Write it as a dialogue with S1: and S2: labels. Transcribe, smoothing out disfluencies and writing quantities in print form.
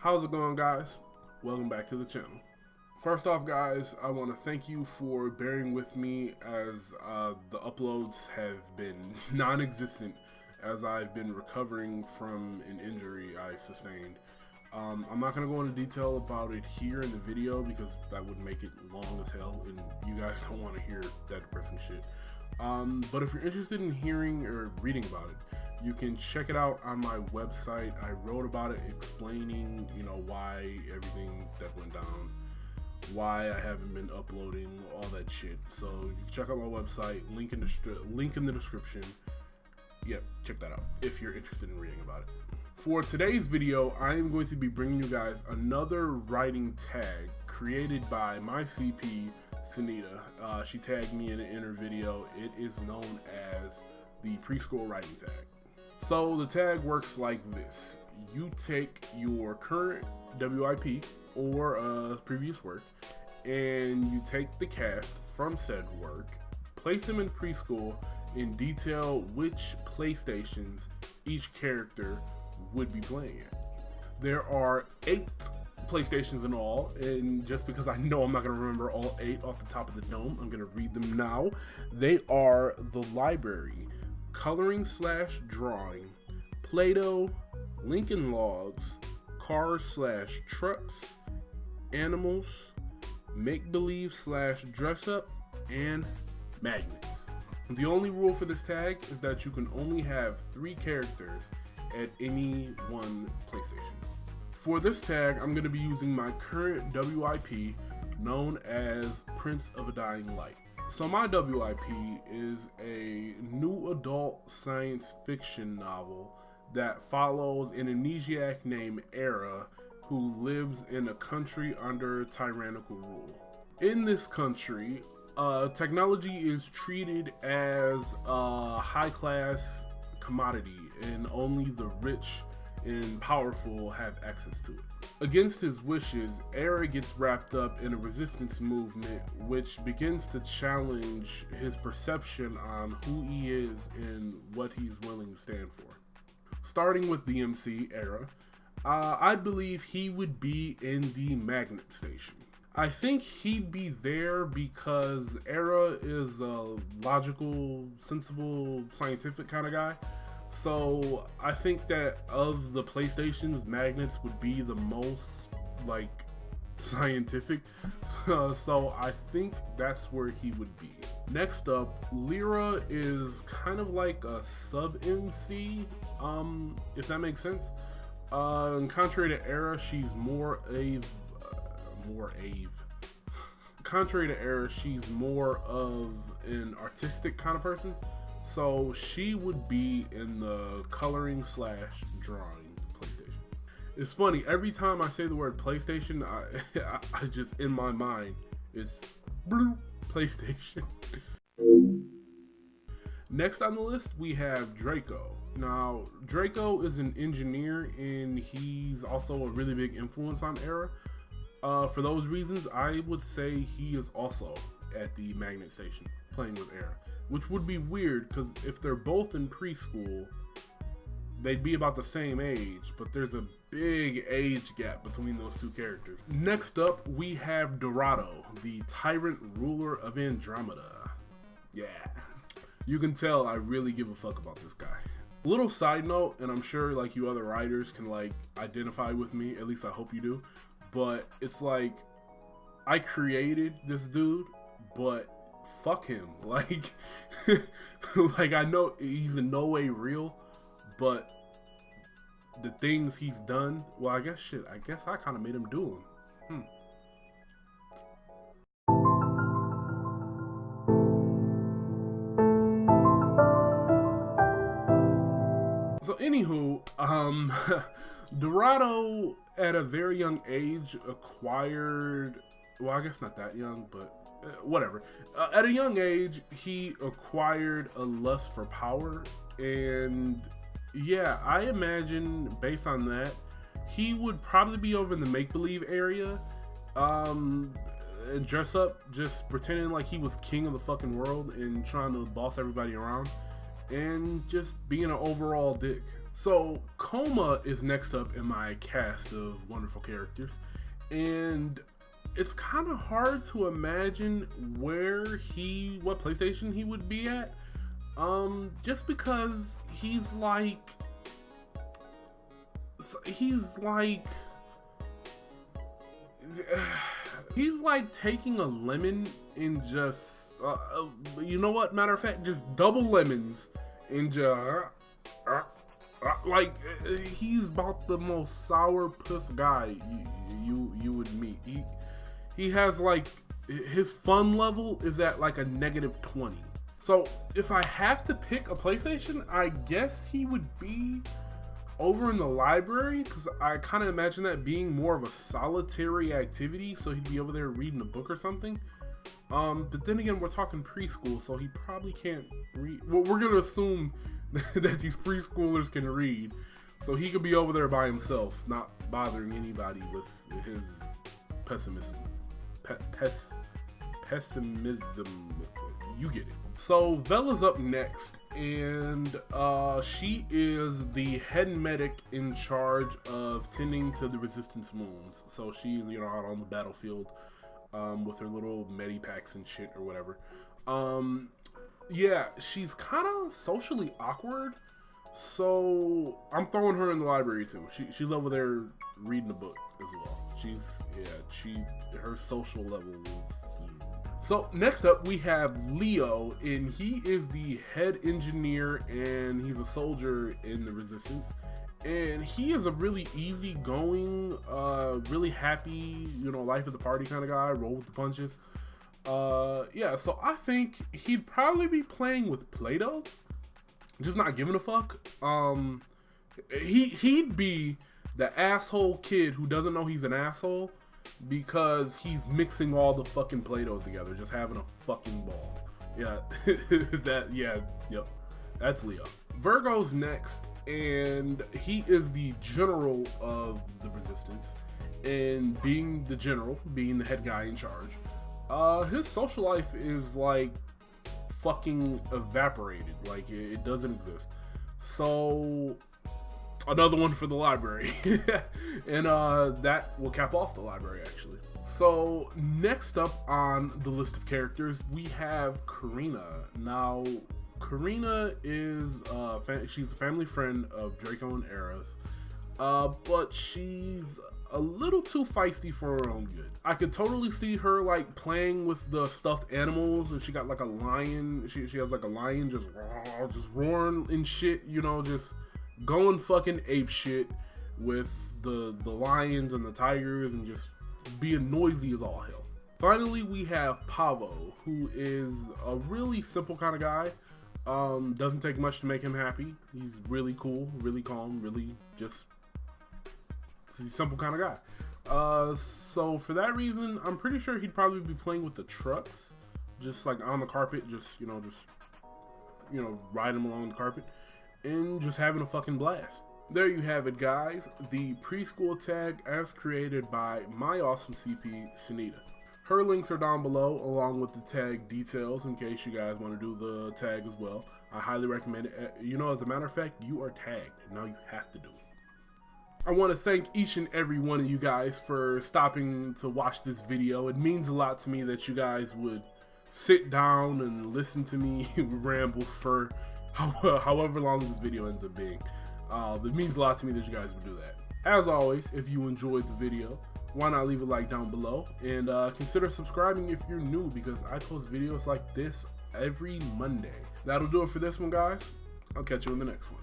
S1: How's it going, guys? Welcome back to the channel. First off, guys, I want to thank you for bearing with me as the uploads have been non-existent as I've been recovering from an injury I sustained. I'm not going to go into detail about it here in the video because that would make it long as hell and you guys don't want to hear that depressing shit. But if you're interested in hearing or reading about it, you can check it out on my website. I wrote about it explaining, why everything that went down, why I haven't been uploading, all that shit. So you can check out my website, link in the description. Yep, check that out if you're interested in reading about it. For today's video, I am going to be bringing you guys another writing tag created by my CP, Sunita. She tagged me in her video. It is known as the preschool writing tag. So the tag works like this. You take your current WIP or previous work, and you take the cast from said work, place them in preschool, and detail which PlayStations each character would be playing at. There are 8 PlayStations in all, and just because I know I'm not going to remember all 8 off the top of the dome, I'm going to read them now. They are the library, coloring/drawing, Play-Doh, Lincoln Logs, cars/trucks, animals, make-believe/dress-up, and magnets. The only rule for this tag is that you can only have 3 characters at any one PlayStation. For this tag, I'm going to be using my current WIP known as Prince of a Dying Light. So my WIP is a new adult science fiction novel that follows an amnesiac named Era who lives in a country under tyrannical rule. In this country, technology is treated as a high-class commodity and only the rich and powerful have access to it. Against his wishes, Era gets wrapped up in a resistance movement which begins to challenge his perception on who he is and what he's willing to stand for. Starting with the MC, Era, I believe he would be in the magnet station. I think he'd be there because Era is a logical, sensible, scientific kind of guy. So I think that of the PlayStations, magnets would be the most scientific. So I think that's where he would be. Next up, Lyra is kind of like a sub-MC, if that makes sense. Contrary to Era, she's Contrary to Era, she's more of an artistic kind of person. So she would be in the coloring/drawing PlayStation. It's funny, every time I say the word PlayStation, I just, in my mind, it's blue PlayStation. Next on the list, we have Draco. Now, Draco is an engineer and he's also a really big influence on Era. For those reasons, I would say he is also at the magnet station playing with Era, which would be weird because if they're both in preschool, they'd be about the same age, but there's a big age gap between those two characters. Next up, we have Dorado, the tyrant ruler of Andromeda. Yeah, you can tell I really give a fuck about this guy. Little side note, and I'm sure you other writers can identify with me, at least I hope you do, but it's I created this dude, but fuck him. I know he's in no way real, but the things he's done, well, I guess I kind of made him do them. So anywho, Dorado at a very young age acquired, well, I guess not that young, but whatever. At a young age, he acquired a lust for power, and yeah, I imagine based on that, he would probably be over in the make-believe area, and dress up, just pretending like he was king of the fucking world and trying to boss everybody around, and just being an overall dick. So Coma is next up in my cast of wonderful characters, and it's kind of hard to imagine what PlayStation he would be at, just because he's like taking a lemon and just you know what, matter of fact, just double lemons and just like he's about the most sour puss guy you would meet. He has like, his fun level is at like a -20. So if I have to pick a PlayStation, I guess he would be over in the library, because I kind of imagine that being more of a solitary activity, so he'd be over there reading a book or something. But then again, we're talking preschool, so he probably can't read. Well, we're gonna assume that these preschoolers can read, so he could be over there by himself, not bothering anybody with his pessimism. Pessimism, you get it. So Vela's up next, and she is the head medic in charge of tending to the resistance wounds. So she's, you know, out on the battlefield with her little medipacks and shit or whatever. Yeah, she's kind of socially awkward, so I'm throwing her in the library too. She's over there reading a book as well. Her social level is. So next up we have Leo, and he is the head engineer, and he's a soldier in the resistance. And he is a really easygoing, really happy, you know, life of the party kind of guy, roll with the punches. Yeah, so I think he'd probably be playing with Play-Doh, just not giving a fuck. He'd be the asshole kid who doesn't know he's an asshole because he's mixing all the fucking Play-Doh together, just having a fucking ball. Yeah, yep, that's Leo. Virgo's next, and he is the general of the resistance, and being the general, being the head guy in charge, his social life is like fucking evaporated, like it doesn't exist. So another one for the library. And that will cap off the library actually. So next up on the list of characters we have Karina. Now Karina is she's a family friend of Draco and Aerith, but she's a little too feisty for her own good. I could totally see her like playing with the stuffed animals, and she got like a lion. She has like a lion just roaring and shit, you know, just going fucking ape shit with the lions and the tigers, and just being noisy as all hell. Finally, we have Pavo, who is a really simple kind of guy. Doesn't take much to make him happy. He's really cool, really calm, really just he's a simple kind of guy. So for that reason, I'm pretty sure he'd probably be playing with the trucks, just like on the carpet, just riding them along the carpet and just having a fucking blast. There you have it, guys. The preschool tag as created by my awesome CP, Sunita. Her links are down below, along with the tag details, in case you guys want to do the tag as well. I highly recommend it. You know, as a matter of fact, you are tagged. Now you have to do it. I want to thank each and every one of you guys for stopping to watch this video. It means a lot to me that you guys would sit down and listen to me ramble for however long this video ends up being. It means a lot to me that you guys would do that. As always, if you enjoyed the video, why not leave a like down below, and consider subscribing if you're new, because I post videos like this every Monday. That'll do it for this one, guys. I'll catch you in the next one.